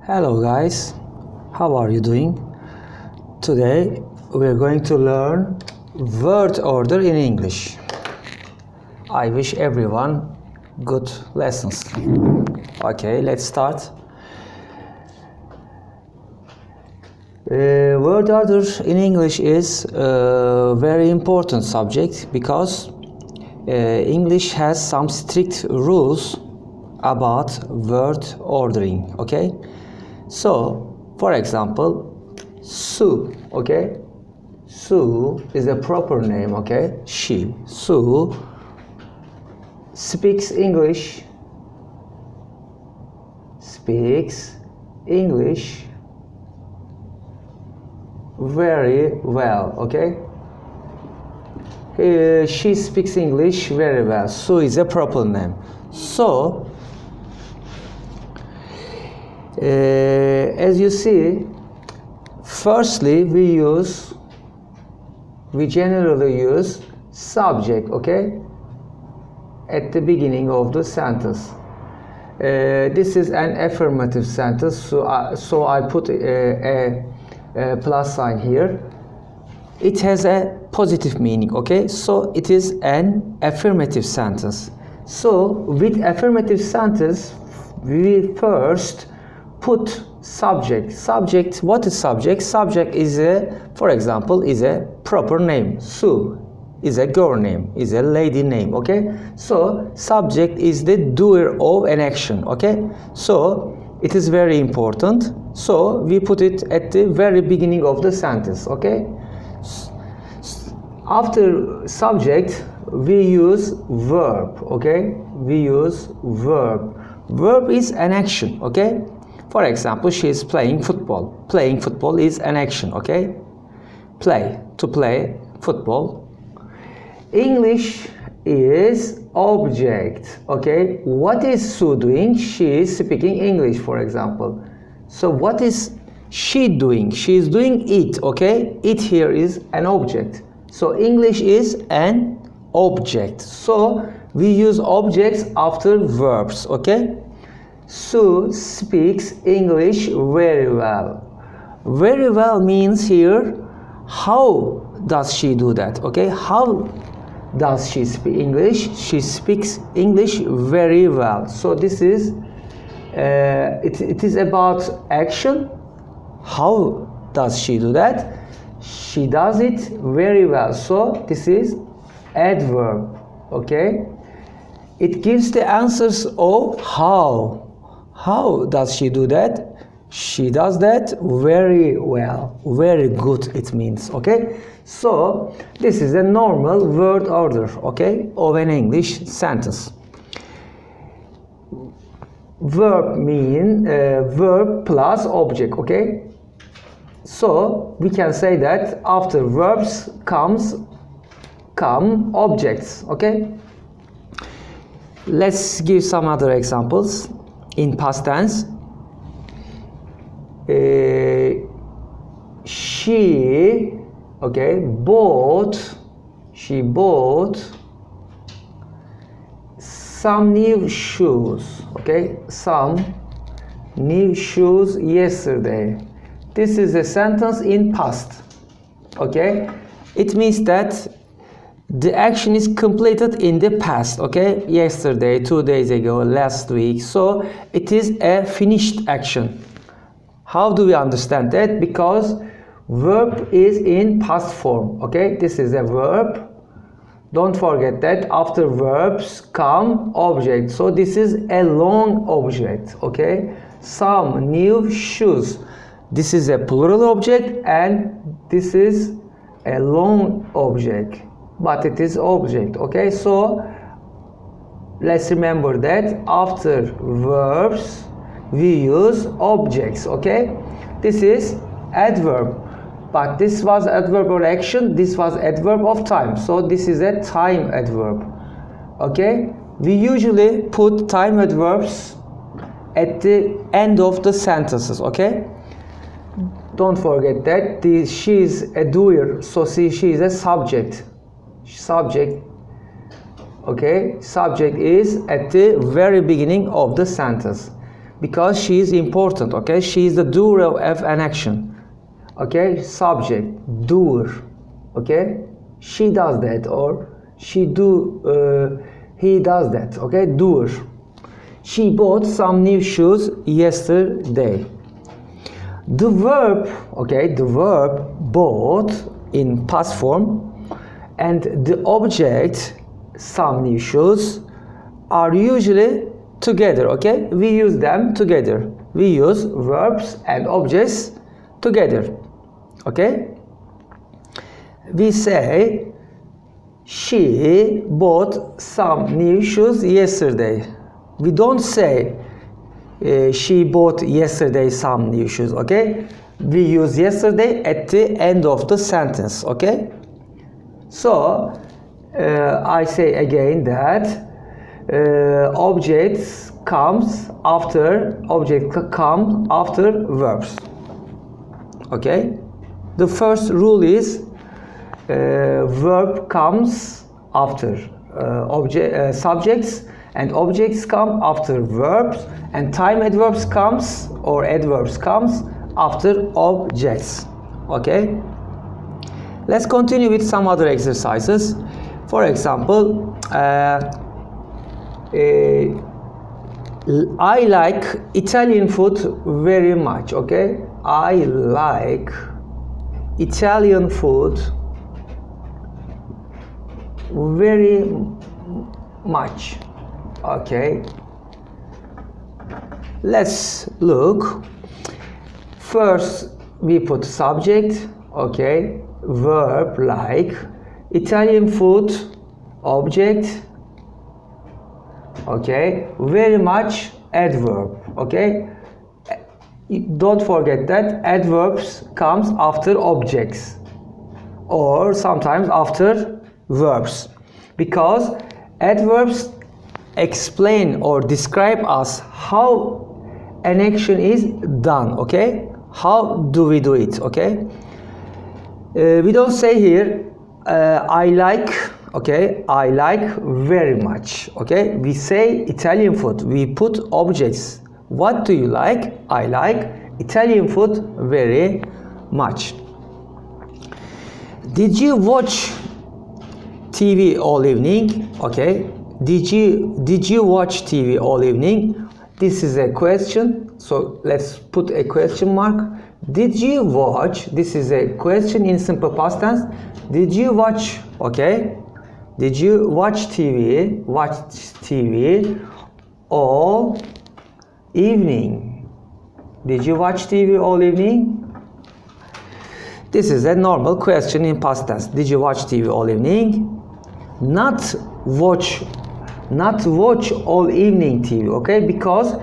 Hello guys, how are you doing? Today we are going to learn word order in English. I wish everyone good lessons. Okay, let's start. Word order in English is a very important subject because English has some strict rules about word ordering. Okay, so for example, Sue. Okay, Sue is a proper name. Okay, Sue speaks English very well. Okay, she speaks English very well. Sue is a proper name. So as you see, firstly we generally use subject, okay, at the beginning of the sentence. This is an affirmative sentence, so I put a plus sign here. It has a positive meaning, okay, so it is an affirmative sentence. So with affirmative sentence we first put subject. What is subject? Subject is for example, is a proper name. Sue is a girl name, is a lady name. Okay, so subject is the doer of an action. Okay, so it is very important, so we put it at the very beginning of the sentence. Okay, after subject we use verb. Okay, we use verb. Verb is an action. Okay, for example, she is playing football. Playing football is an action. Okay, to play football. English is object. Okay, what is Sue doing? She is speaking English, for example. So what is she doing? She is doing it. Okay, it here is an object. So English is an object. So we use objects after verbs. Okay, Sue speaks English very well. Very well means here, how does she do that? Okay, how does she speak English? She speaks English very well. So this is it is about action. How does she do that? She does it very well. So this is adverb. Okay, it gives the answers of how does she do that? She does that very well, very good, it means. Okay, so this is a normal word order, okay, of an English sentence. Verb mean verb plus object. Okay, so we can say that after verbs come objects. Okay, let's give some other examples in past tense. She bought some new shoes. Okay, some new shoes yesterday. This is a sentence in past. Okay, it means that the action is completed in the past. Okay, yesterday, 2 days ago, last week. So it is a finished action. How do we understand that? Because verb is in past form. Okay, this is a verb. Don't forget that after verbs come object. So this is a long object. Okay, some new shoes. This is a plural object and this is a long object, but it is object. Okay, so let's remember that after verbs we use objects. Okay, this is adverb, but this was adverb of action, this was adverb of time, so this is a time adverb. Okay, we usually put time adverbs at the end of the sentences. Okay, don't forget that she is a doer, so she is a subject. Okay, subject is at the very beginning of the sentence. because she is important, okay? She is the doer of an action, okay? Subject, doer, okay? She does that, or he does that, okay? Doer. She bought some new shoes yesterday. The verb, okay, the verb bought in past form and the object, some new shoes, are usually together, okay? We use them together. We use verbs and objects together, okay? We say, she bought some new shoes yesterday. We don't say, she bought yesterday some new shoes, okay? We use yesterday at the end of the sentence, okay? So, I say again that objects come after verbs, okay? The first rule is verb comes after subjects, and objects come after verbs, and time adverbs comes after objects, okay? Let's continue with some other exercises. For example, I like Italian food very much, okay? I like Italian food very much, okay? Let's look. First we put subject, okay? Verb like Italian food, object, okay? Very much, adverb, okay? Don't forget that adverbs comes after objects or sometimes after verbs, because adverbs explain or describe us how an action is done, okay? How do we do it, okay? We don't say here I like, okay? I like very much, okay? We say Italian food, we put objects. What do you like? I like Italian food very much. Did you watch TV all evening? Okay. Did you watch TV all evening? This is a question, so let's put a question mark. Did you watch? This is a question in simple past tense. Did you watch? Okay. Did you watch TV? Watch TV all evening. Did you watch TV all evening? This is a normal question in past tense. Did you watch TV all evening? Not watch all evening TV, okay? Because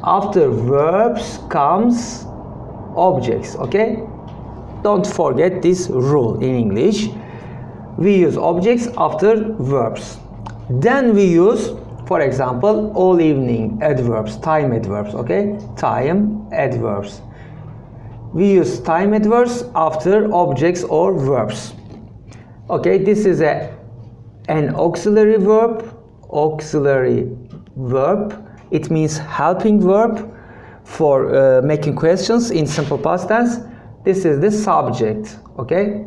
after verbs comes objects, okay? Don't forget this rule in English. We use objects after verbs. Then we use, for example, all evening adverbs, time adverbs, okay? Time adverbs. We use time adverbs after objects or verbs. Okay, this is an auxiliary verb. Auxiliary verb. It means helping verb for making questions in simple past tense. This is the subject, okay?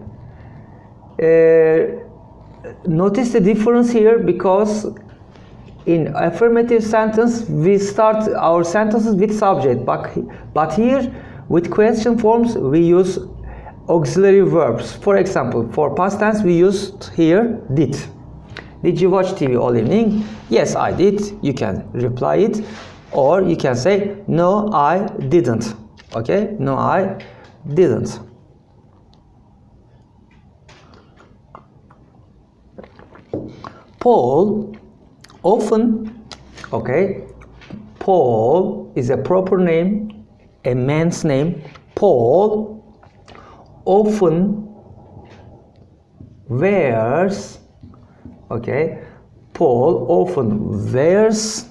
Notice the difference here, because in affirmative sentence we start our sentences with subject, but here with question forms we use auxiliary verbs. For example, for past tense we used here did. Did you watch TV all evening? Yes, I did. You can reply it, or you can say no, I didn't. Okay? No, I didn't. Paul often, okay, Paul is a proper name, a man's name. Paul often wears, okay, Paul often wears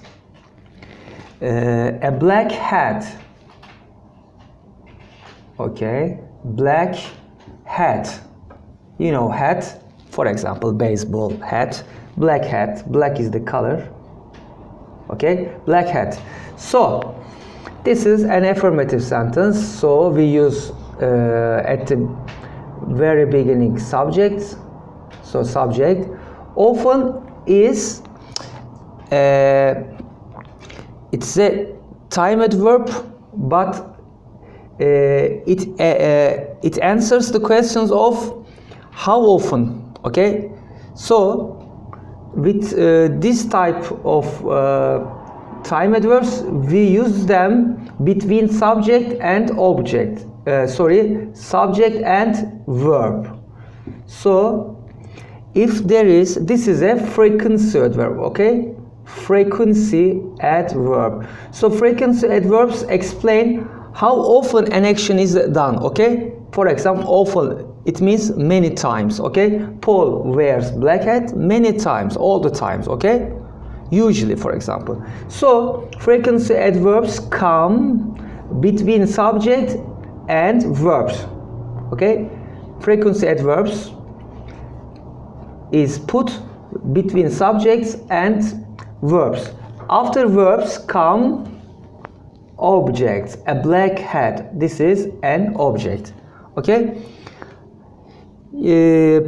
a black hat, okay, black hat, you know, hat, for example, baseball hat, black hat, black is the color, okay, black hat. So This is an affirmative sentence, so we use at the very beginning subject. So subject often is it's a timed verb, but it answers the questions of how often. Okay, so with this type of timed verbs, we use them between subject and object. Subject and verb. So if there is, this is a frequency adverb, okay? Frequency adverb. So frequency adverbs explain how often an action is done, okay? For example, often, it means many times, okay? Paul wears black hat many times, all the times, okay? Usually, for example. So frequency adverbs come between subject and verbs, okay? Frequency adverbs is put between subjects and verbs. After verbs come objects. A black hat, this is an object, okay?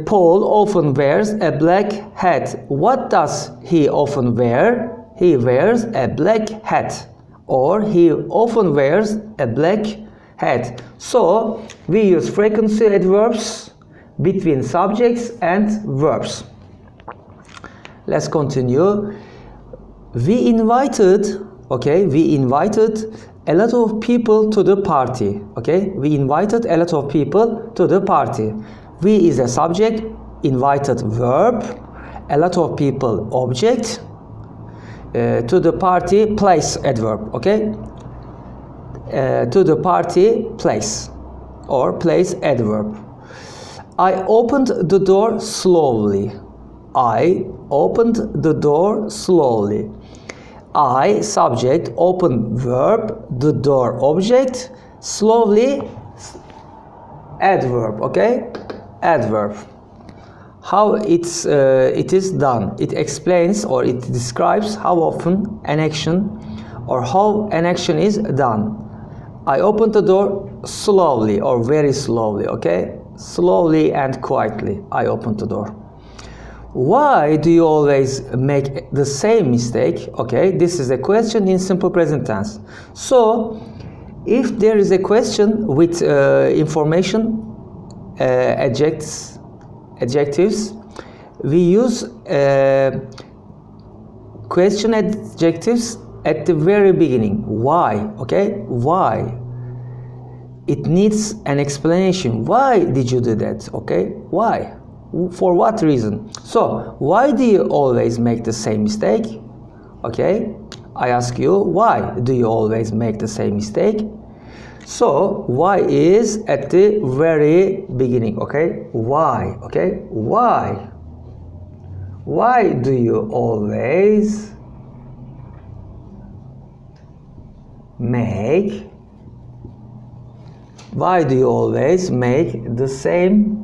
Paul often wears a black hat. What does he often wear? He wears a black hat, or he often wears a black hat. So we use frequency adverbs between subjects and verbs. Let's continue. We invited a lot of people to the party. Okay, we invited a lot of people to the party. We is a subject, invited verb, a lot of people object, to the party place adverb. Okay, to the party place, or place adverb. I opened the door slowly. I opened the door slowly. I subject, open verb, the door object, slowly adverb, okay? Adverb. How it is done. It explains or it describes how often an action or how an action is done. I opened the door slowly or very slowly, okay? Slowly and quietly, I opened the door. Why do you always make the same mistake? Okay, this is a question in simple present tense. So, if there is a question with information, adjectives, we use question adjectives at the very beginning. Why? Okay, why? It needs an explanation. Why did you do that? Okay, why? For what reason? So, why do you always make the same mistake? Okay, I ask you, why do you always make the same mistake? So, why is at the very beginning, okay? Why, okay? Why? Why do you always make the same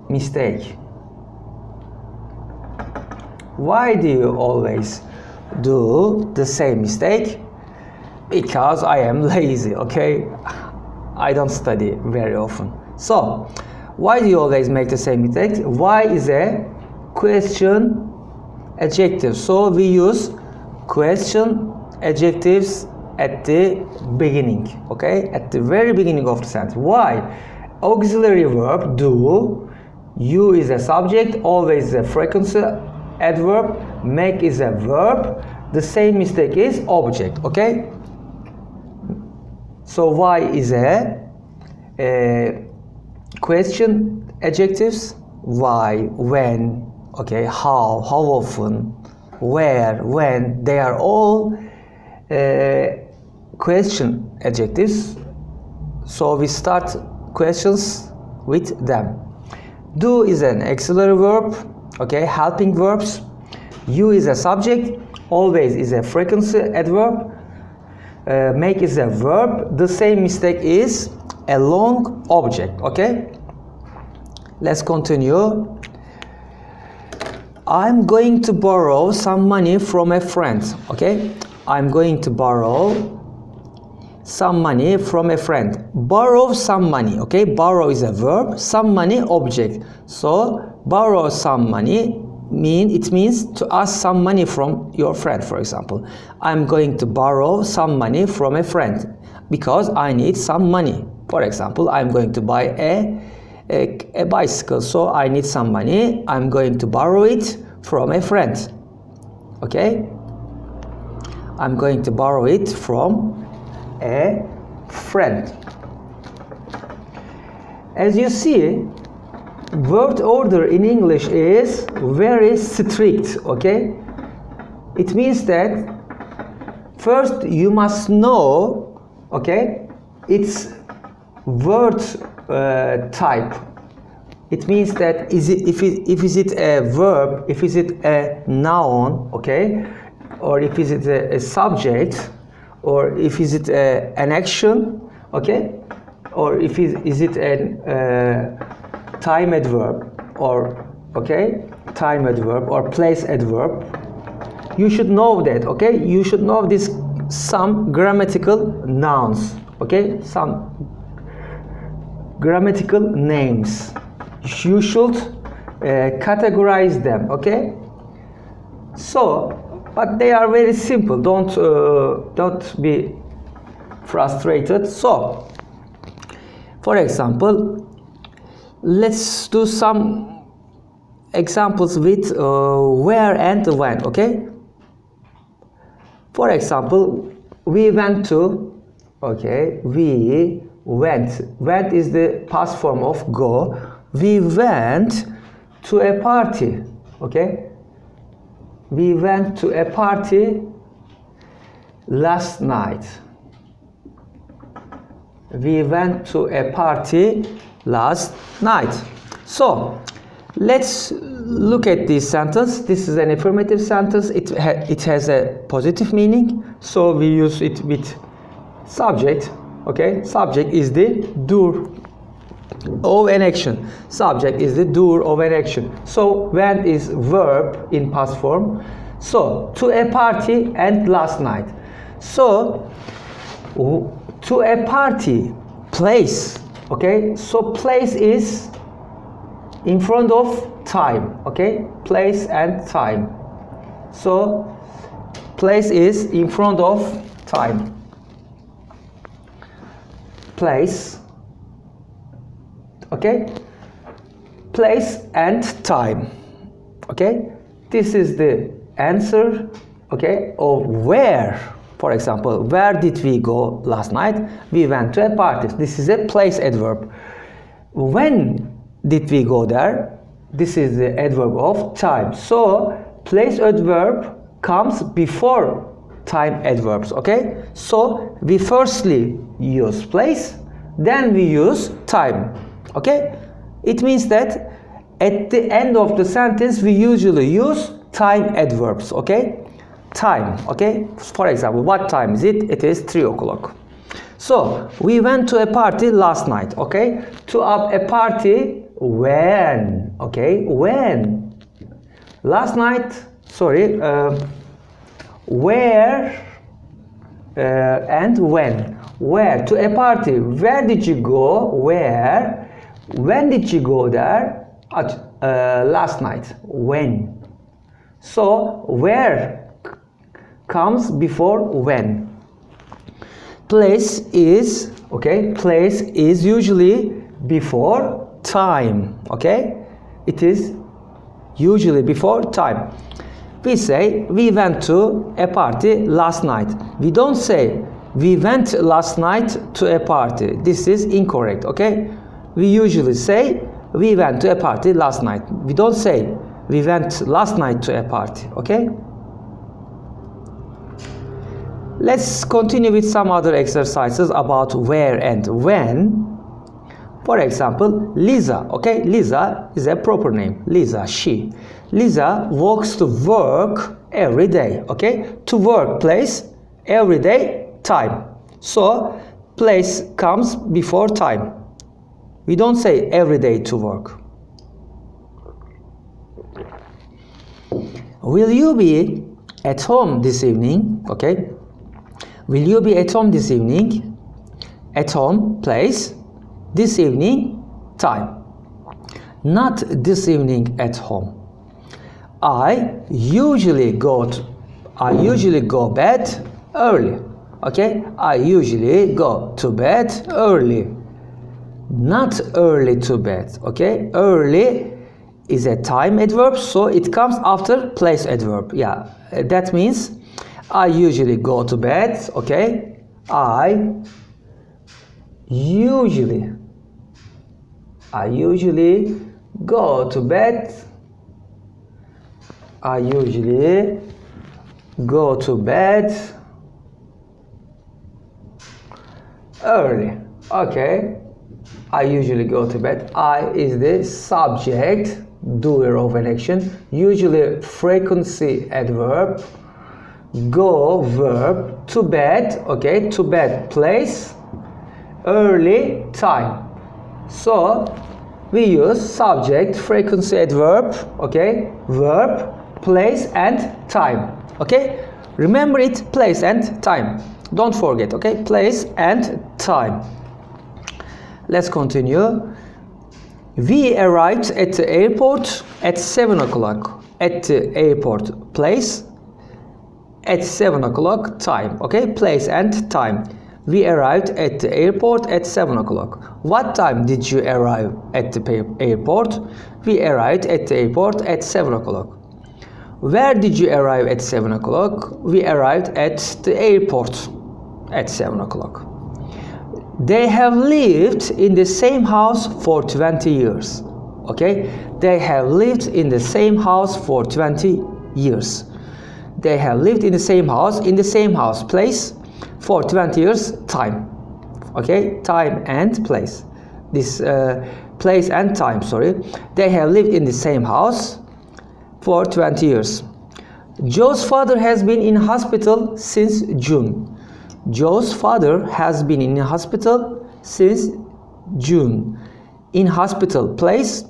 mistake? Why do you always do the same mistake? Because I am lazy, okay? I don't study very often. So, why do you always make the same mistake? Why is a question adjective. So, we use question adjectives at the beginning, okay? At the very beginning of the sentence. Why? Auxiliary verb, do. You is a subject, always is a frequency adverb, make is a verb, the same mistake is object, okay? So why is a question adjectives? Why, when, okay, how often, where, when, they are all question adjectives. So we start questions with them. Do is an auxiliary verb, okay, helping verbs. You is a subject, always is a frequency adverb, make is a verb. The same mistake is a long object, okay? Let's continue. I'm going to borrow some money from a friend, okay? I'm going to borrow some money from a friend. Borrow some money, okay? Borrow is a verb, some money object. So borrow some money means to ask some money from your friend, for example. I'm going to borrow some money from a friend because I need some money. For example, I'm going to buy a bicycle, so I need some money. I'm going to borrow it from a friend. Okay? I'm going to borrow it from a friend. As you see, word order in English is very strict, okay? It means that first you must know, okay, its word type. It means that is it a verb, if is it a noun, okay, or if is it a subject, or if is it an action, okay, or if is it a time adverb, or okay, time adverb or place adverb. You should know that, okay? You should know this some grammatical nouns, okay? Some grammatical names. You should categorize them, okay? So, but they are very simple. Don't be frustrated. So, for example, let's do some examples with where and when, okay? For example, we went to, okay, we went. Went is the past form of go. We went to a party, okay? We went to a party last night. We went to a party last night. So, let's look at this sentence. This is an affirmative sentence. It has a positive meaning, so we use it with subject, okay? Subject is the doer of an action. Subject is the doer of an action. So went is verb in past form. So to a party and last night. So to a party, place, okay? So place is in front of time, okay? Place and time. So place is in front of time. Place, okay? Place and time, okay? This is the answer, okay, of where. For example, where did we go last night? We went to a party. This is a place adverb. When did we go there? This is the adverb of time. So place adverb comes before time adverbs, okay? So we firstly use place, then we use time, okay? It means that at the end of the sentence we usually use time adverbs, okay? Time, okay? For example, what time is it? It is 3 o'clock. So we went to a party last night, okay? To a party when, okay? When? Last night, sorry, where and when? Where? To a party. Where did you go? Where? When did you go there? Last night. When? So where comes before when. Place is, okay, place is usually before time, okay? It is usually before time. We say we went to a party last night. We don't say we went last night to a party. This is incorrect, okay? We usually say we went to a party last night. We don't say we went last night to a party, okay? Let's continue with some other exercises about where and when. For example, Lisa, okay? Lisa is a proper name. Lisa, she. Lisa walks to work every day, okay? To work, place, every day, time. So, place comes before time. We don't say every day to work. Will you be at home this evening? Okay. Will you be at home this evening? At home, place. This evening, time. Not this evening at home. I usually go bed early. Okay? I usually go to bed early. Not early to bed. Okay? Early is a time adverb, so it comes after place adverb. Yeah, that means I usually go to bed. Okay? I usually go to bed. I usually go to bed early. Okay. I usually go to bed. I is the subject, doer of an action. Usually frequency adverb. Go verb. To bed. Okay. To bed place. Early time. So we use subject, frequency adverb, okay, verb, place and time. Okay, remember it, place and time. Don't forget. Okay, place and time. Let's continue. We arrived at the airport at 7 o'clock. At the airport, place. At 7 o'clock, time. Okay, place and time. We arrived at the airport at 7 o'clock. What time did you arrive at the airport? We arrived at the airport at 7 o'clock. Where did you arrive at 7 o'clock? We arrived at the airport at 7 o'clock. They have lived in the same house for 20 years. Okay? They have lived in the same house for 20 years. They have lived in the same house, place, for 20 years, time. Okay, time and place. This place and time, sorry. They have lived in the same house for 20 years. Joe's father has been in hospital since June. Joe's father has been in hospital since June. In hospital, place,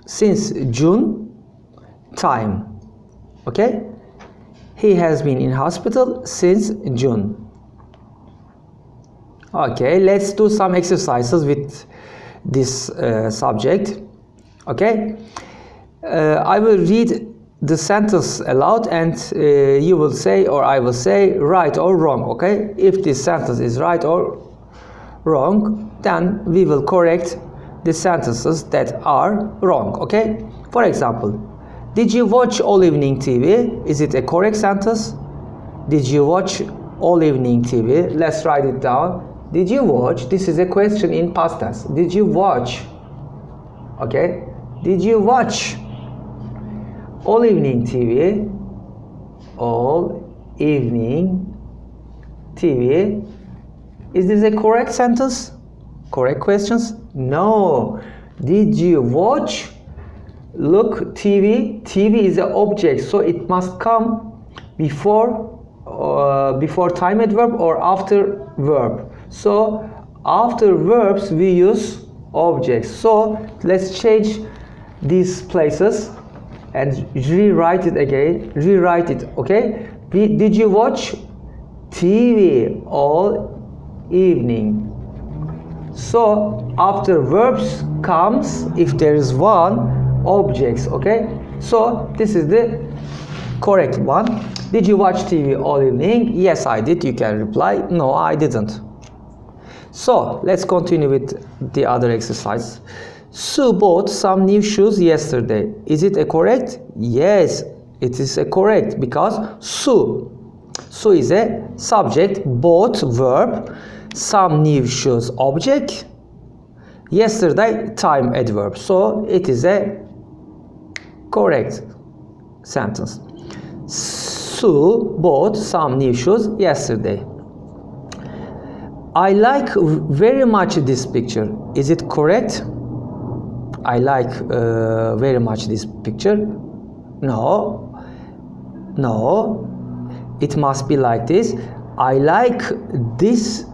since June, time. Okay? He has been in hospital since June. Okay, let's do some exercises with this subject. Okay, I will read the sentence aloud and you will say, or I will say, right or wrong. Okay, if this sentence is right or wrong, then we will correct the sentences that are wrong. Okay, for example, did you watch all evening TV? Is it a correct sentence? Did you watch all evening TV? Let's write it down. Did you watch? This is a question in past tense. Did you watch? Okay. Did you watch all evening TV? All evening TV. Is this a correct sentence? Correct questions? No. Did you watch? Look, TV. TV is an object, so it must come before time adverb or after verb. So after verbs we use objects. So let's change these places and rewrite it again. Rewrite it. Okay. Did you watch TV all evening? So after verbs comes, if there is one, objects. Okay. So this is the correct one. Did you watch TV all evening? Yes, I did. You can reply. No, I didn't. So let's continue with the other exercise. Sue bought some new shoes yesterday. Is it a correct? Yes, it is a correct because Sue is a subject, bought verb, some new shoes object, yesterday time adverb. So it is a correct sentence. Sue bought some new shoes yesterday. I like very much this picture. Is it correct? I like very much this picture. No. It must be like this. I like this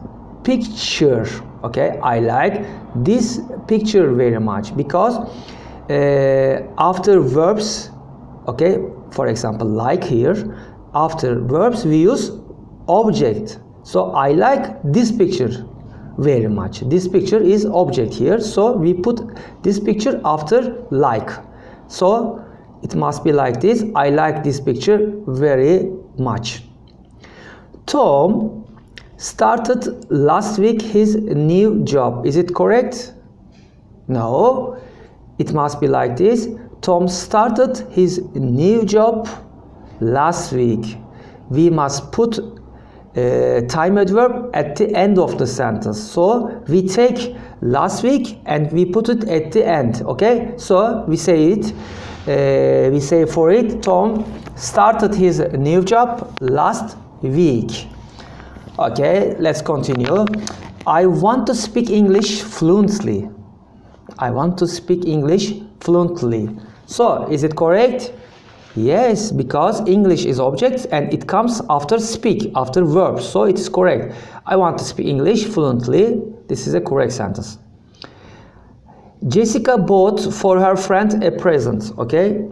picture. Okay, I like this picture very much because after verbs, okay, for example, like here, after verbs we use object. So I like this picture very much. This picture is object here, so we put this picture after like. So it must be like this. I like this picture very much. Tom started last week his new job. Is it correct? No. It must be like this. Tom started his new job last week. We must put time adverb at the end of the sentence. So we take last week and we put it at the end. Okay, so we say it. We say for it, Tom started his new job last week. Okay, let's continue. I want to speak English fluently. I want to speak English fluently. So is it correct? Yes, because English is object and it comes after speak, after verb. So it is correct. I want to speak English fluently. This is a correct sentence. Jessica bought for her friend a present. Okay.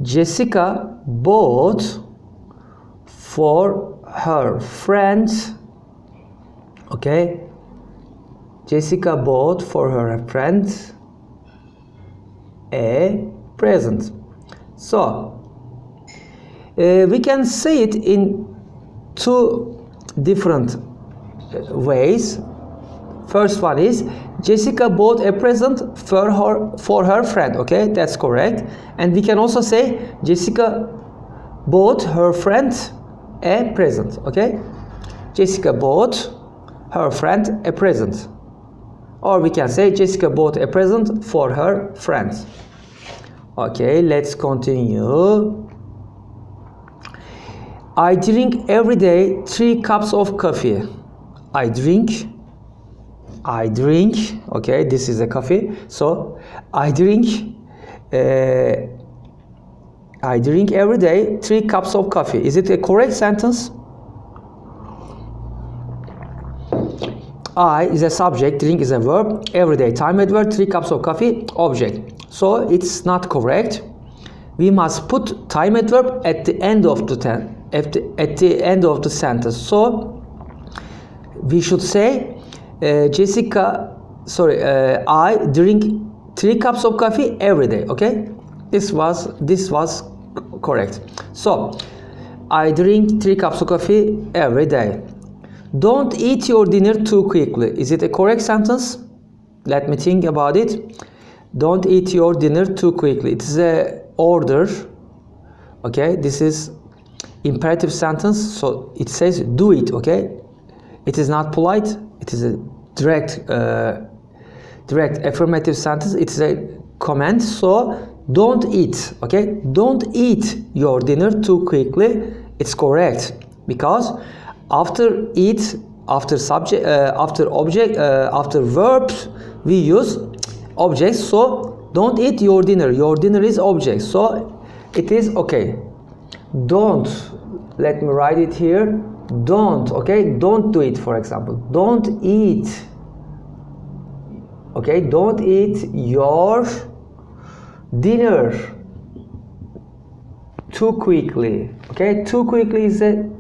Jessica bought for her friend. Okay. Jessica bought for her friend a present. So we can say it in two different ways. First one is Jessica bought a present for her friend. Okay, that's correct. And we can also say Jessica bought her friend a present. Okay, Jessica bought her friend a present. Or we can say Jessica bought a present for her friend. Okay, let's continue. I drink every day 3 cups of coffee. I drink. Okay, this is a coffee. So I drink every day 3 cups of coffee. Is it a correct sentence? I is a subject, drink is a verb, every day time adverb, 3 cups of coffee, object. So it's not correct. We must put time adverb at the end of the end of the sentence. So we should say I drink 3 cups of coffee every day. Okay, this was correct. So I drink 3 cups of coffee every day. Don't eat your dinner too quickly. Is it a correct sentence? Let me think about it. Don't eat your dinner too quickly. It is a order. Okay, this is imperative sentence, so it says do it. Okay, it is not polite. It is a direct affirmative sentence. It is a command. So don't eat. Okay, don't eat your dinner too quickly. It's correct because after eat, after subject, after object, after verbs, we use objects. So don't eat your dinner. Your dinner is object. So it is okay. Don't. Let me write it here. Don't. Okay. Don't do it. For example, don't eat. Okay. Don't eat your dinner too quickly. Okay. Too quickly is a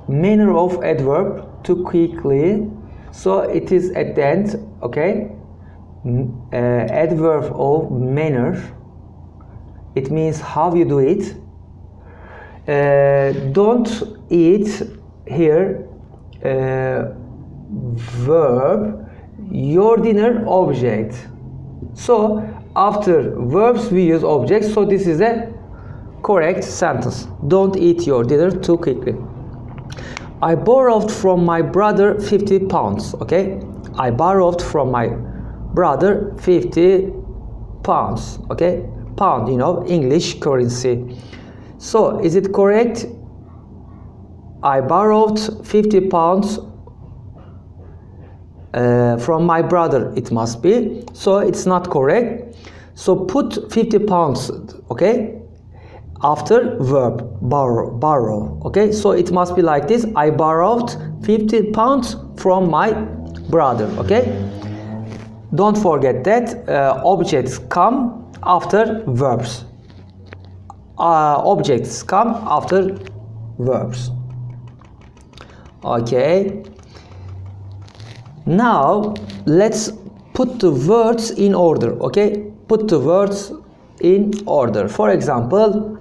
manner of adverb, too quickly, so it is at the end. Okay, adverb of manner, it means how you do it. Don't eat here, verb, your dinner, object. So after verbs we use objects, so this is a correct sentence. Don't eat your dinner too quickly. I borrowed from my brother 50 pounds. Okay, I borrowed from my brother 50 pounds. Okay, pound, you know, English currency. So is it correct? I borrowed 50 pounds from my brother. It must be. So it's not correct. So put 50 pounds. Okay, after verb borrow. Okay, so it must be like this. I borrowed 50 pounds from my brother. Okay, don't forget that objects come after verbs. Objects come after verbs. Okay. Now let's put the words in order. Okay, put the words in order. For example,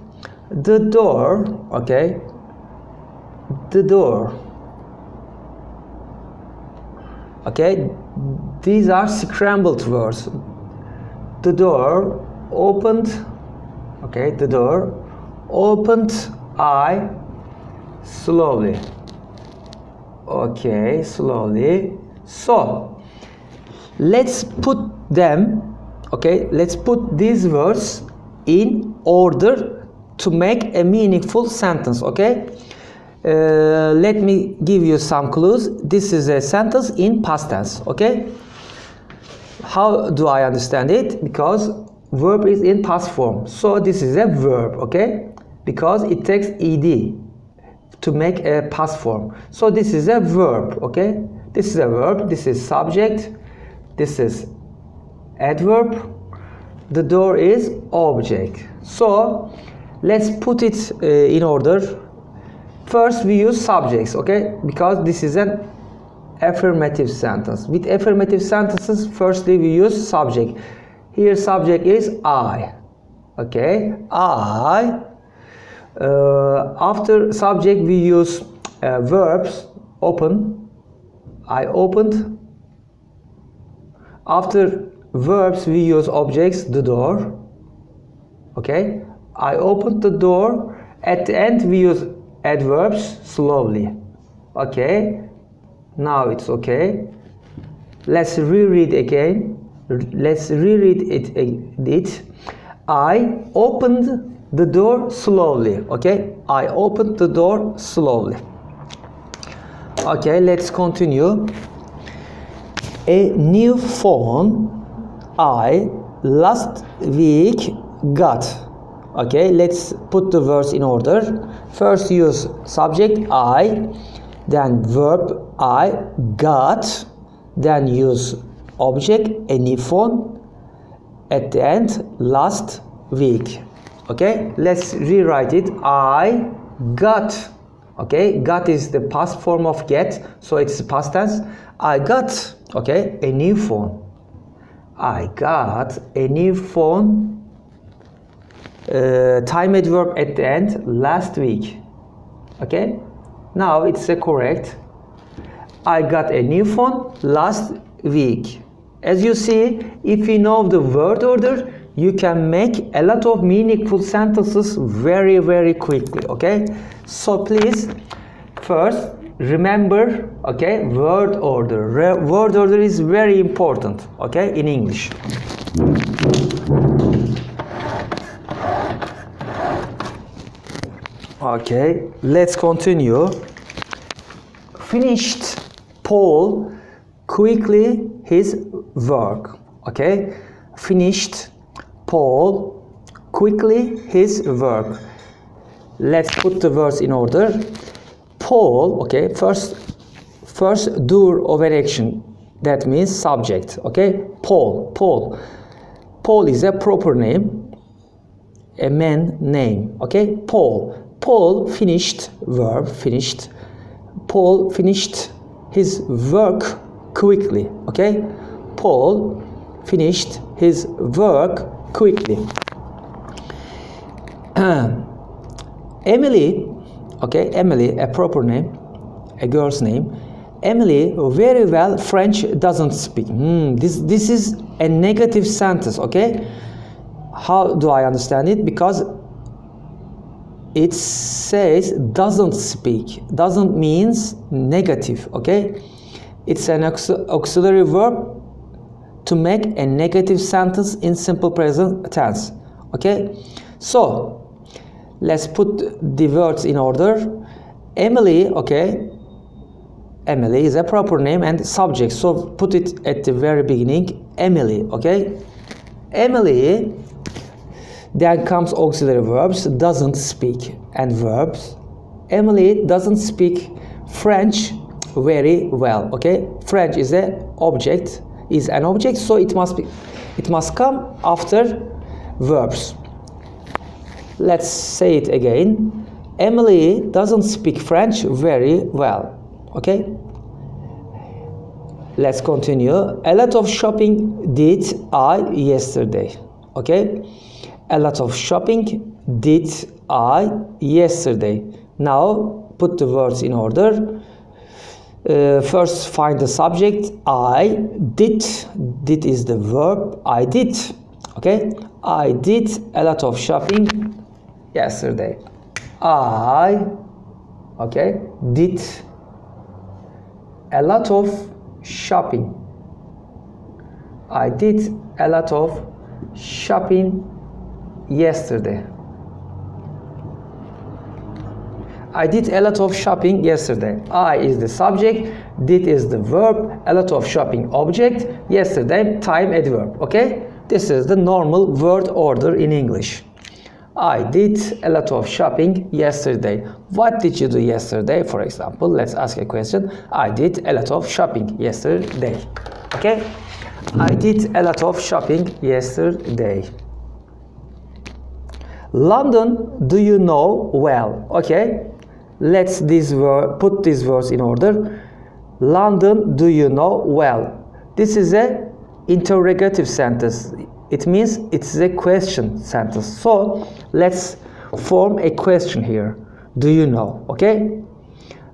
the door. Okay, the door. Okay, these are scrambled words. The door opened. Okay, the door opened I slowly. Okay, slowly. So let's put them, okay, let's put these words in order to make a meaningful sentence. Okay, let me give you some clues. This is a sentence in past tense. Okay, how do I understand it? Because verb is in past form, so this is a verb. Okay, because it takes ed to make a past form, so this is a verb. Okay, this is a verb, this is subject, this is adverb, the door is object. So let's put it in order. First we use subjects, okay, because this is an affirmative sentence. With affirmative sentences, firstly we use subject. Here subject is I. Okay, I. After subject we use verbs. Open, I opened. After verbs we use objects, the door. Okay, I opened the door. At the end we use adverbs, slowly. Okay, now it's okay. Let's reread again. Let's reread it. I opened the door slowly. Okay, I opened the door slowly. Okay, let's continue. A new phone I last week got. Okay, let's put the words in order. First use subject I, then verb I got, then use object a new phone, at the end last week. Okay, let's rewrite it. I got. Okay, got is the past form of get, so it's past tense. I got, okay, a new phone. I got a new phone. Time adverb at the end, last week. Okay, now it's correct. I got a new phone last week. As you see, if you know the word order, you can make a lot of meaningful sentences very, very quickly. Okay, so please first remember, okay, word order. Word order is very important, okay, in English. Okay, let's continue. Finished Paul quickly his work. Okay, finished Paul quickly his work. Let's put the words in order. Paul, okay, first doer of an action, that means subject. Okay, Paul is a proper name, a man name. Okay, Paul finished, verb finished. Paul finished his work quickly. Okay, Paul finished his work quickly. Emily, okay, Emily, a proper name, a girl's name. Emily very well French doesn't speak. This is a negative sentence. Okay, how do I understand it? Because it says doesn't speak. Doesn't means negative. Okay, it's an auxiliary verb to make a negative sentence in simple present tense. Okay, so let's put the words in order. Emily, okay, Emily is a proper name and subject, so put it at the very beginning. Emily, okay, Emily. Then comes auxiliary verbs, doesn't speak, and verbs. Emily doesn't speak French very well. Okay, French is an object, so it must come after verbs. Let's say it again. Emily doesn't speak French very well. Okay, let's continue. A lot of shopping did I yesterday. Okay, a lot of shopping did I yesterday. Now put the words in order. First find the subject. I did. Did is the verb. I did. Okay, I did a lot of shopping yesterday. I, okay, did a lot of shopping. I did a lot of shopping yesterday. I did a lot of shopping yesterday. I is the subject, did is the verb, a lot of shopping object, yesterday time adverb. Okay, this is the normal word order in English. I did a lot of shopping yesterday. What did you do yesterday? For example, let's ask a question. I did a lot of shopping yesterday. Okay, I did a lot of shopping yesterday. London, do you know well? Okay, let's put these words in order. London, do you know well? This is a interrogative sentence. It means it's a question sentence. So let's form a question here. Do you know? Okay,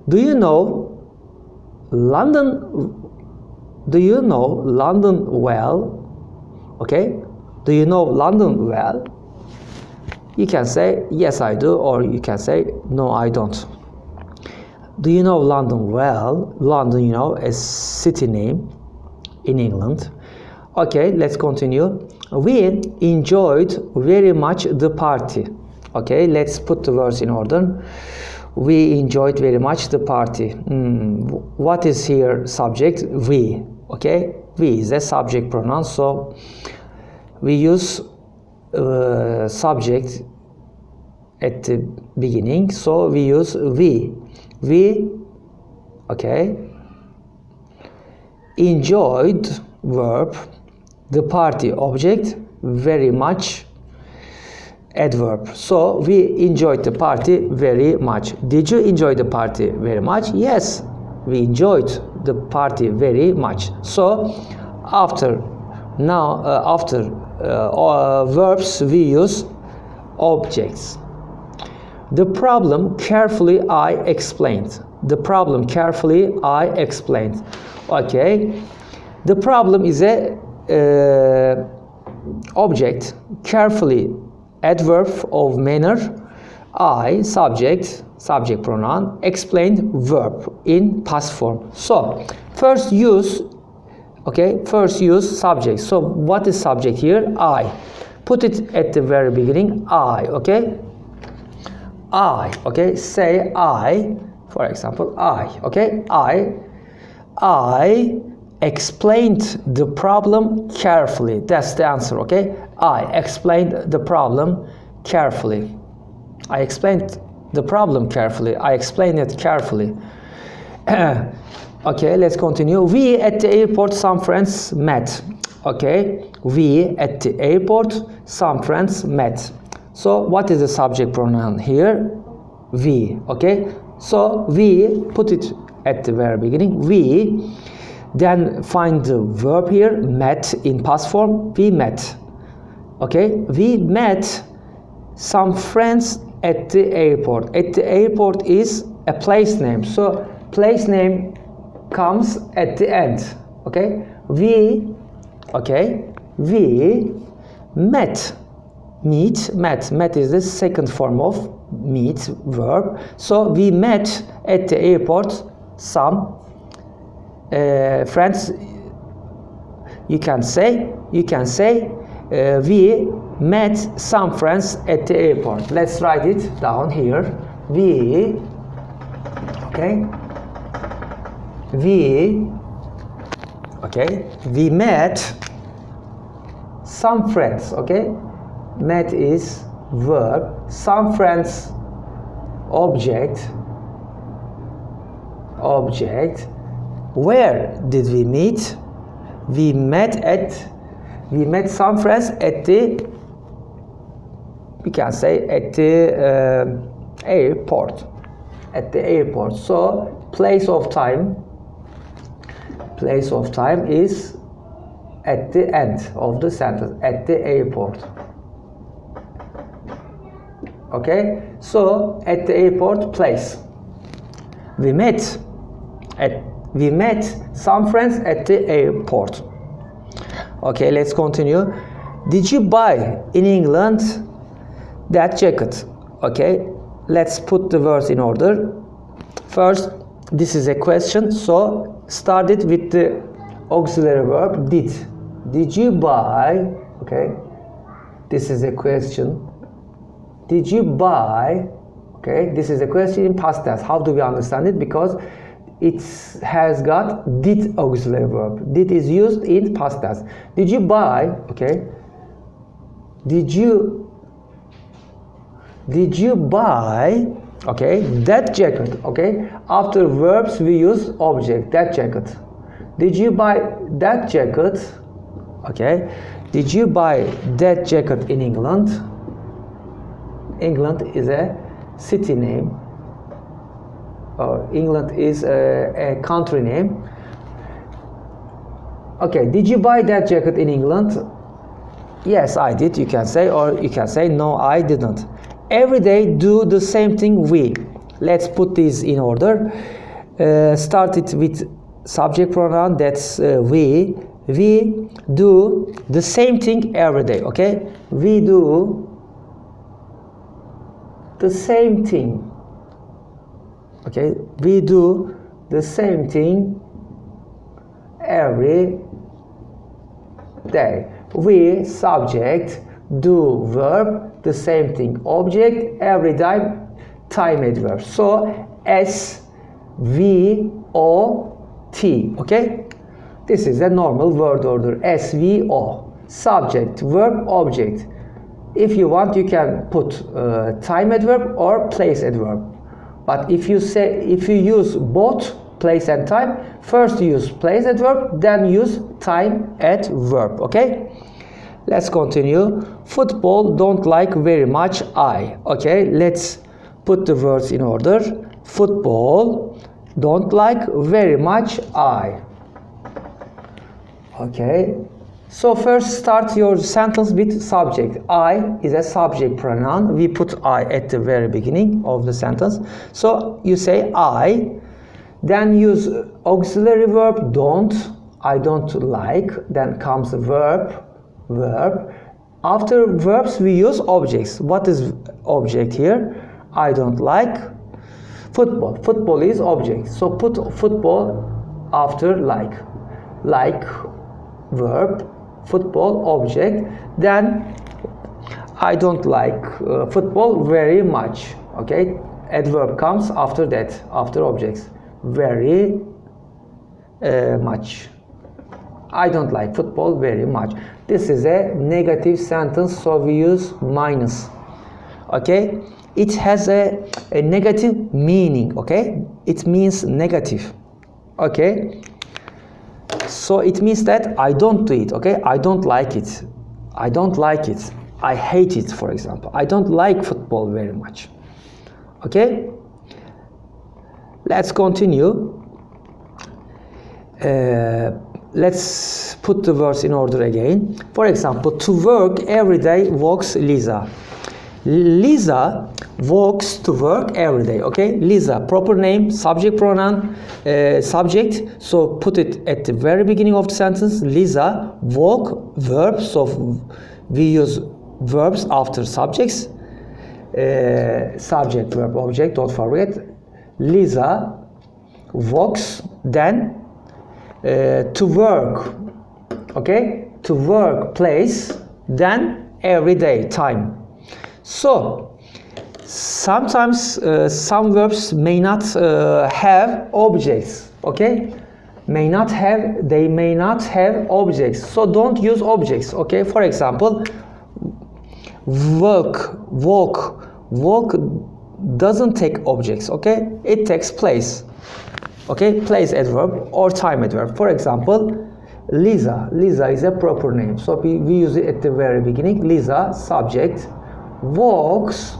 do you know London? Do you know London well? Okay, do you know London well? You can say yes I do, or you can say no I don't. Do you know London well? London, you know, a city name in England. Okay, let's continue. We enjoyed very much the party. Okay, let's put the words in order. We enjoyed very much the party. What is here subject? We. Okay, we is a subject pronoun, so we use subject at the beginning, so we use we. Okay, enjoyed verb, the party object, very much adverb. So we enjoyed the party very much. Did you enjoy the party very much? Yes, we enjoyed the party very much. So after verbs we use objects. The problem carefully I explained. The problem carefully I explained. Okay, the problem is a object, carefully adverb of manner, I subject pronoun, explained verb in past form. So first use subject. So what is subject here? I. Put it at the very beginning. I. Okay, I. Okay, say I. For example, I. Okay, I explained the problem carefully. That's the answer. Okay, I explained the problem carefully. I explained the problem carefully. I explained it carefully. Okay, let's continue. We at the airport, some friends met. Okay, we at the airport, some friends met. So what is the subject pronoun here? We. Okay, so we, put it at the very beginning. We. Then find the verb here, met in past form. We met. Okay, we met some friends at the airport. At the airport is a place name. So place name comes at the end. Okay, we met. Met is the second form of meet verb. So we met at the airport some friends. You can say we met some friends at the airport. Let's write it down here. We met some friends. Okay, met is verb, some friends object. Where did we meet? We met some friends at the, we can say at the airport. At the airport. So place of time is at the end of the sentence, at the airport. Okay, so at the airport, place. We met some friends at the airport. Okay, let's continue. Did you buy in England that jacket? Okay, let's put the words in order. First, this is a question, so start it with the auxiliary verb did. Did you buy? Okay, this is a question. Did you buy? Okay, this is a question in past tense. How do we understand it? Because it has got did auxiliary verb. Did is used in past tense. Did you buy? Okay. Did you buy? Okay, that jacket. Okay. After verbs we use object. That jacket. Did you buy that jacket? Okay. Did you buy that jacket in England? England is a city name. England is a country name. Okay, did you buy that jacket in England? Yes, I did, you can say, or you can say no, I didn't. Every day do the same thing we. Let's put these in order. Start it with subject pronoun, that's we. We do the same thing every day, okay? We do the same thing. Okay, we do the same thing every day. We, subject, do, verb, the same thing, object, every time adverb. So S, V, O, T. Okay, this is a normal word order. S, V, O. Subject, verb, object. If you want, you can put time adverb or place adverb. But if you use both place and time, first use place adverb, then use time adverb. Okay, let's continue. Football don't like very much I. Okay, let's put the words in order. Football don't like very much I. Okay, so first start your sentence with subject. I is a subject pronoun. We put I at the very beginning of the sentence. So you say I, then use auxiliary verb don't. I don't like. Then comes the verb. After verbs we use objects. What is object here? I don't like football. Football is object. So put football after like. Like, verb, football, object. Then I don't like football very much. Okay, adverb comes after that, after objects. Very much. I don't like football very much. This is a negative sentence, so we use minus. Okay, it has a negative meaning. Okay, it means negative. Okay, so it means that I don't do it. Okay, I don't like it. I don't like it. I hate it, for example. I don't like football very much. Okay, let's continue. Let's put the words in order again. For example, to work every day walks Lisa. Lisa walks to work every day. Okay, Lisa, proper name, subject pronoun, subject. So put it at the very beginning of the sentence. Lisa, walk, verb. So we use verbs after subjects. Subject, verb, object. Don't forget. Lisa walks. Then to work. Okay, to work, place. Then every day, time. So sometimes some verbs may not have objects. Okay, they may not have objects, so don't use objects. Okay, for example, walk doesn't take objects. Okay, it takes place. Okay, place adverb or time adverb. For example, Lisa is a proper name, so we use it at the very beginning. Lisa, subject, walks,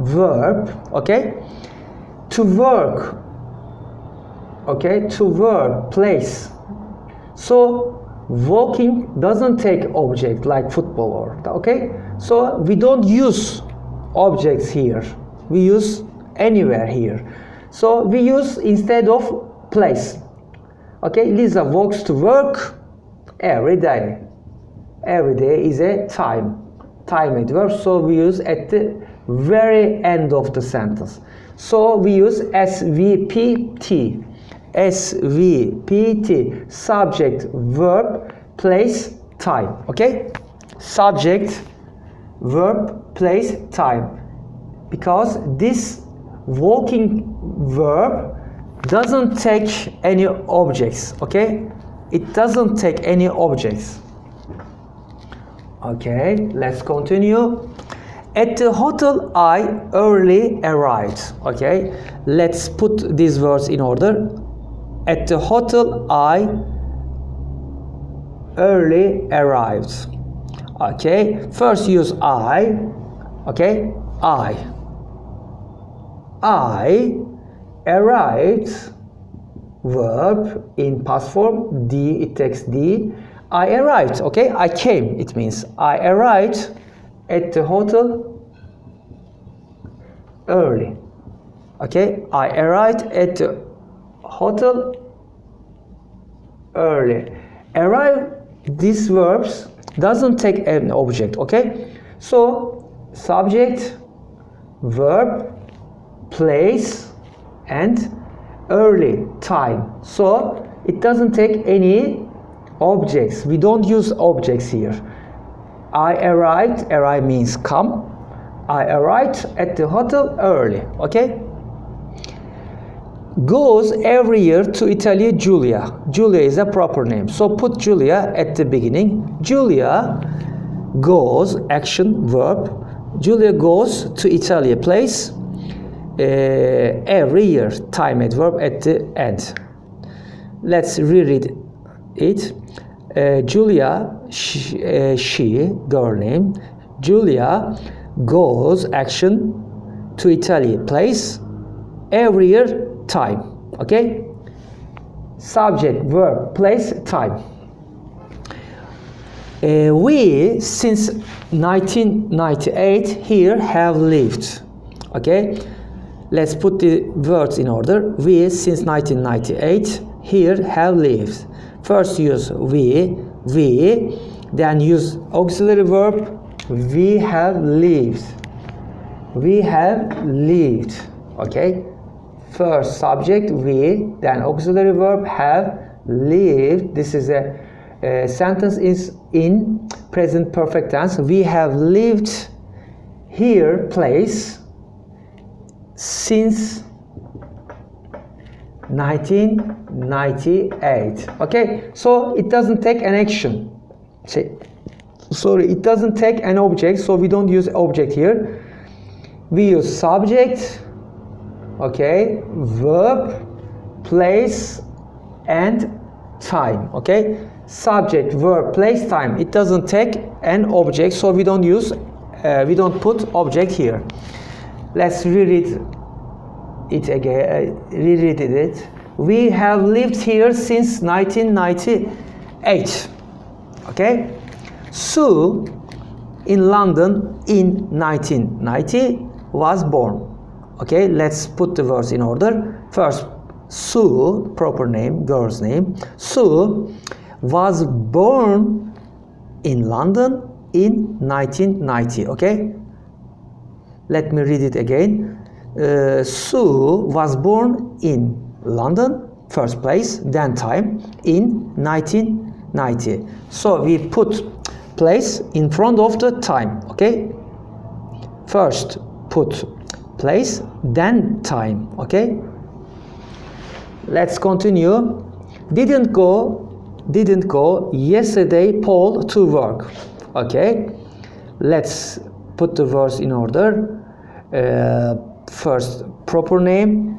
verb. Okay, To work, okay, to work, place. So walking doesn't take object like football or, okay, so we don't use objects here, we use anywhere here, so we use instead of place. Okay, Lisa walks to work every day. Every day is a time adverb, so we use at the very end of the sentence. So we use SVPT. SVPT, subject, verb, place, time. Okay, subject, verb, place, time, because this walking verb doesn't take any objects. Okay, it doesn't take any objects. Okay, let's continue. At the hotel I early arrived. Okay, let's put these words in order. At the hotel I early arrived. Okay, first use I. Okay, I arrived, verb in past form, D, it takes D. I arrived, okay, I came, it means I arrived at the hotel early. Okay, I arrived at the hotel early. Arrive, these verbs doesn't take an object. Okay, so subject, verb, place, and early, time. So it doesn't take any objects. We don't use objects here. I arrived, arrive means come. I arrived at the hotel early. Okay, goes every year to Italy. Julia. Julia is a proper name, so put Julia at the beginning. Julia goes, action, verb. Julia goes to Italy, place, every year, time adverb at the end. Let's reread it. Julia, she, girl name. Julia goes, action, to Italy, place, every year, time. Okay, subject, verb, place, time. We since 1998 here have lived. Okay, let's put the words in order. We since 1998 here have lived. First use we, then use auxiliary verb. We have lived. We have lived. Okay, first subject we, then auxiliary verb have lived. This is a sentence is in present perfect tense. We have lived here, place, since 1998. Okay, so it doesn't take an action. Sorry, it doesn't take an object, so we don't use object here. We use subject, okay, verb, place, and time. Okay, subject, verb, place, time. It doesn't take an object, so we don't use, we don't put object here. Let's reread it again. Reread it. We have lived here since 1998. Okay, Sue in London in 1990 was born. Okay, let's put the words in order. First, Sue, proper name, girl's name. Sue was born in London in 1990. Okay, let me read it again. Sue was born in London, first place, then time, in 1990. So we put place in front of the time. Okay, first put place, then time. Okay, let's continue. Didn't go yesterday Paul to work. Okay, let's put the words in order. First, proper name,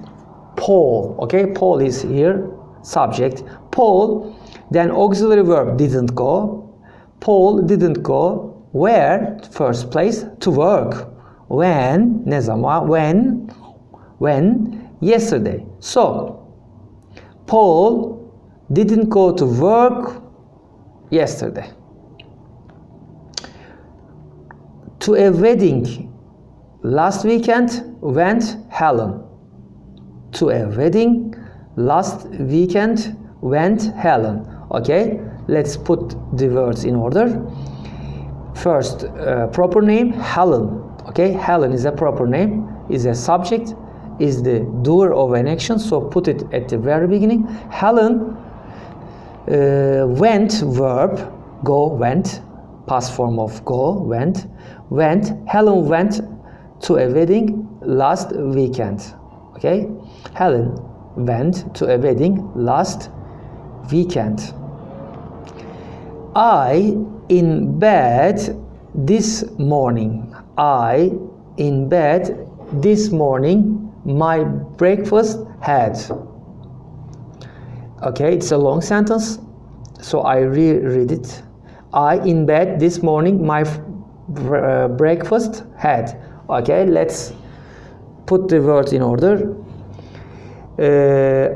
Paul. Okay, Paul is here, subject, Paul, then auxiliary verb, didn't go. Paul didn't go where? First place, to work. When, ne zaman? When yesterday. So Paul didn't go to work yesterday. To a wedding last weekend went Helen. To a wedding last weekend went Helen. Okay, let's put the words in order. First, proper name, Helen. Okay, Helen is a proper name, is a subject, is the doer of an action, so put it at the very beginning. Helen went, verb, go, went, past form of go, went. Helen went to a wedding last weekend. Okay, Helen went to a wedding last weekend. I in bed this morning. I in bed this morning. My breakfast had. Okay, it's a long sentence, so I reread it. I in bed this morning. My breakfast had. Okay, let's put the words in order.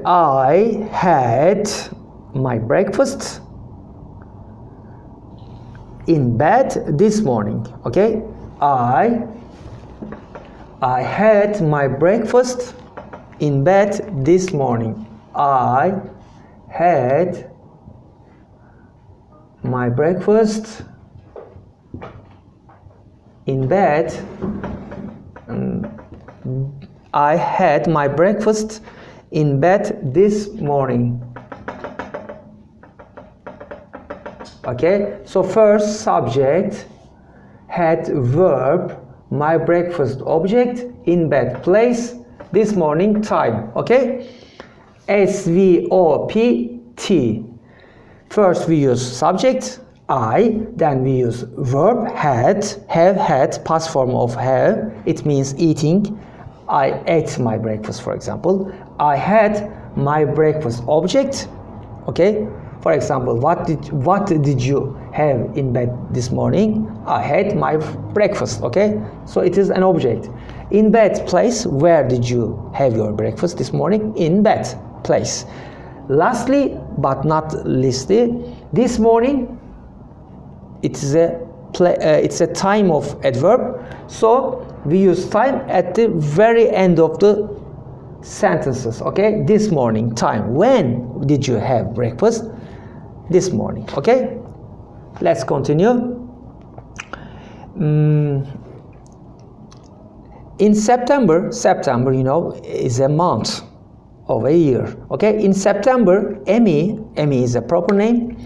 I had my breakfast in bed this morning. Okay, I had my breakfast in bed this morning. I had my breakfast in bed. I had my breakfast in bed this morning. Okay, so first subject, had, verb, my breakfast, object, in bed, place, this morning, time. Okay, SVOPT. First we use subject, I, then we use verb, had, have had, past form of have, it means eating. I ate my breakfast, for example. I had my breakfast, object. Okay, for example, what did you have in bed this morning? I had my breakfast. Okay, so it is an object. In bed, place, where did you have your breakfast this morning? In bed, place. Lastly, but not leastly, this morning, it's a time of adverb, so we use time at the very end of the sentences. Okay, this morning, time. When did you have breakfast? This morning. Okay, let's continue. In September, you know, is a month of a year. Okay, in September, Emmy is a proper name,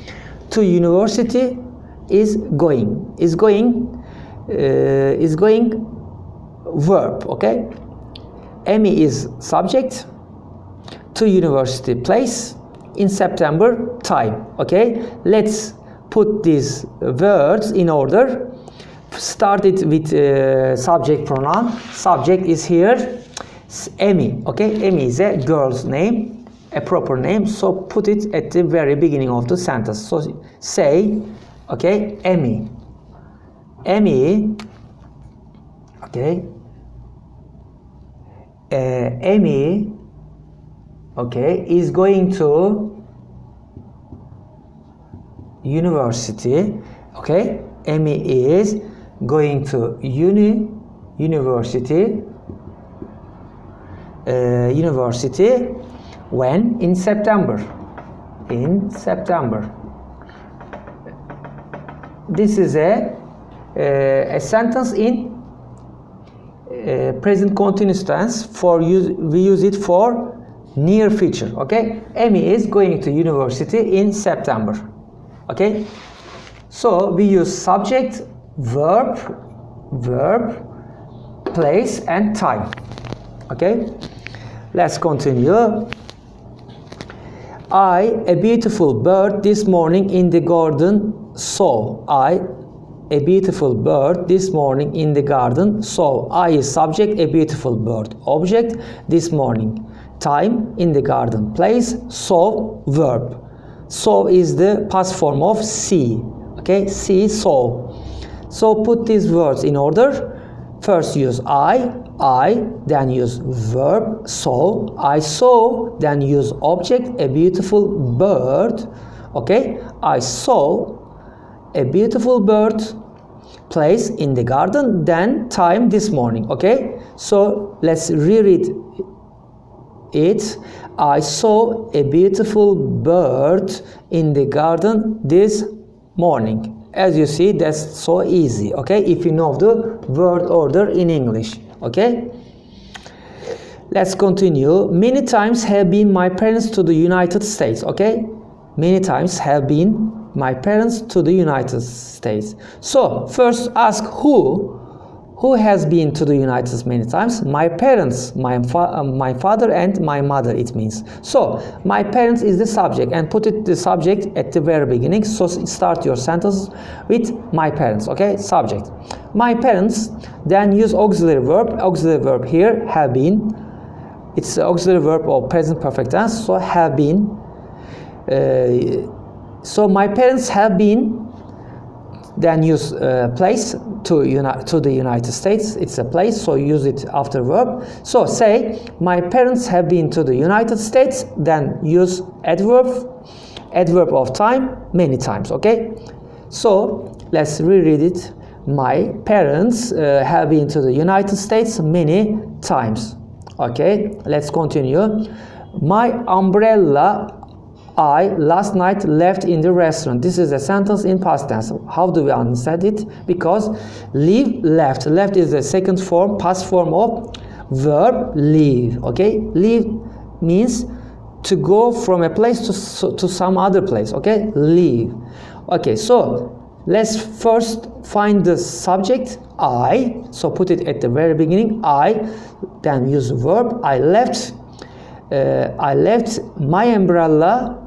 to university is going verb. Okay, Emmy is subject, to university, place, in September, time. Okay, let's put these words in order. Started with subject pronoun. Subject is here, Emmy. Okay, Emmy is a girl's name, a proper name, so put it at the very beginning of the sentence. So say, okay, Emmy, okay, Emmy, okay, is going to university. Okay, Emmy is going to university when? In September. This is a sentence in present continuous tense. We use it for near future. Okay, Emmy is going to university in September. Okay, so we use subject, verb, place, and time. Okay, let's continue. A beautiful bird this morning in the garden saw. A beautiful bird this morning in the garden saw. I is subject, a beautiful bird, object, this morning, time, in the garden, place, saw, verb. Saw is the past form of see. Okay, see, saw. So put these words in order. First use I I, then use verb, saw. I saw, then use object, a beautiful bird. Okay, I saw a beautiful bird place in the garden, then time this morning. Okay, so let's reread it. I saw a beautiful bird in the garden this morning. As you see, that's so easy. Okay, if you know the word order in English. Okay, let's continue. Many times have been my parents to the United States. Okay, many times have been my parents to the United States. So first ask who has been to the United States many times. My parents, my father and my mother, it means. So my parents is the subject, and put the subject at the very beginning. So start your sentence with my parents. Okay, subject my parents, then use auxiliary verb here, have been. It's the auxiliary verb of present perfect tense, so have been. So my parents have been, then use place to the United States. It's a place, so use it after verb. So say my parents have been to the United States, then use adverb of time many times. Okay, so let's reread it. My parents have been to the United States many times. Okay, let's continue. My umbrella I last night left in the restaurant. This is a sentence in past tense. How do we understand it? Because leave, left. Left is the second form, past form of verb leave. Okay, leave means to go from a place to some other place. Okay, leave. Okay, so let's first find the subject I. So put it at the very beginning. I, then use the verb. I left my umbrella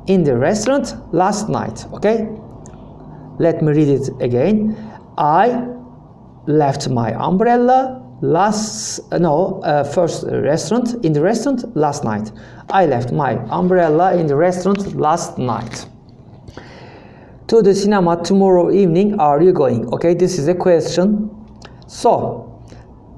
in the restaurant last night. Okay, let me read it again. I left my umbrella in the restaurant last night. I left my umbrella in the restaurant last night. To the cinema tomorrow evening, are you going? Okay, this is a question. So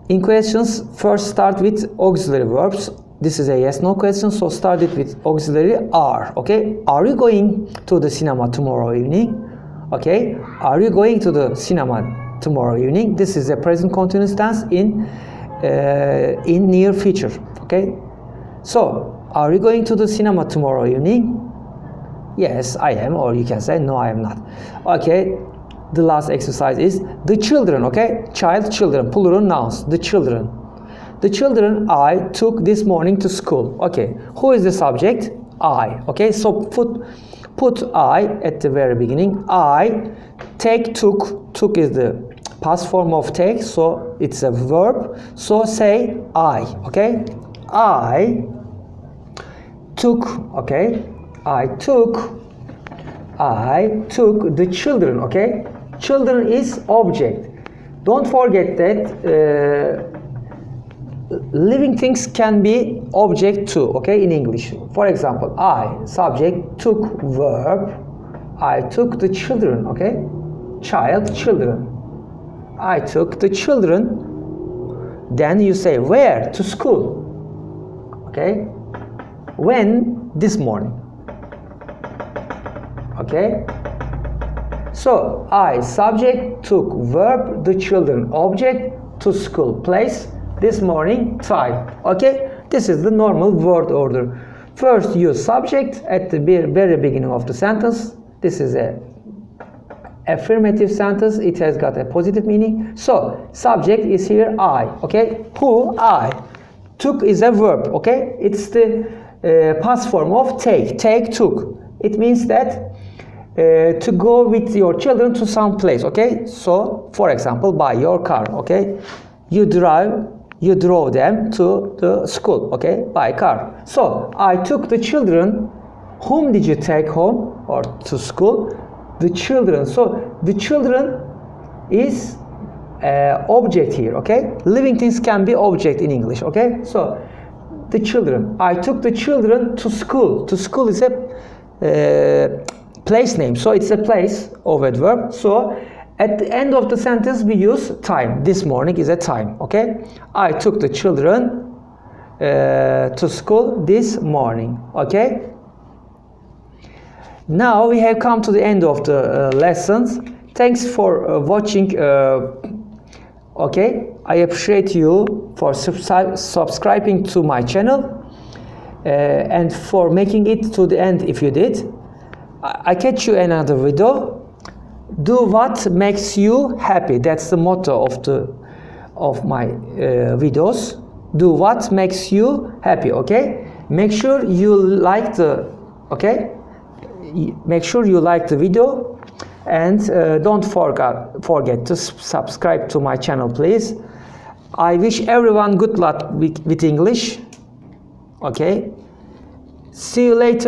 in questions, first start with auxiliary verbs. This is a yes/no question, so start it with auxiliary are. Okay, are you going to the cinema tomorrow evening? Okay, are you going to the cinema tomorrow evening? This is a present continuous tense in near future. Okay, so are you going to the cinema tomorrow evening? Yes, I am, or you can say no, I am not. Okay, the last exercise is the children. Okay, child, children, plural nouns. The children. The children I took this morning to school. Okay, who is the subject? I. Okay, so put I at the very beginning. I take, took. Took is the past form of take, so it's a verb. So say I. Okay, I took. Okay, I took the children. Okay, children is object. Don't forget that living things can be object too. Okay, in English. For example, I, subject, took, verb. I took the children. Okay, child, children. I took the children. Then you say where? To school. Okay, when? This morning. Okay, so I, subject, took, verb, the children, object, to school, place, this morning, time. Okay, this is the normal word order. First use subject at the very beginning of the sentence. This is a affirmative sentence. It has got a positive meaning. So subject is here I. Okay, who? I. Took is a verb. Okay, it's the past form of take. Take, took. It means that to go with your children to some place. Okay, so for example, by your car. Okay, you drove them to the school. Okay, by car. So I took the children. Whom did you take home or to school? The children. So the children is object here. Okay, living things can be object in English. Okay, so the children. I took the children to school. To school is a place name, so it's a place of adverb. So At the end of the sentence, we use time. This morning is a time, okay? I took the children to school this morning, okay? Now we have come to the end of the lessons. Thanks for watching, okay? I appreciate you for subscribing to my channel and for making it to the end if you did. I catch you in another video. Do what makes you happy. That's the motto of my videos. Do what makes you happy, okay? Make sure you like the, okay? Make sure you like the video and don't forget to subscribe to my channel, please. I wish everyone good luck with English, okay? See you later.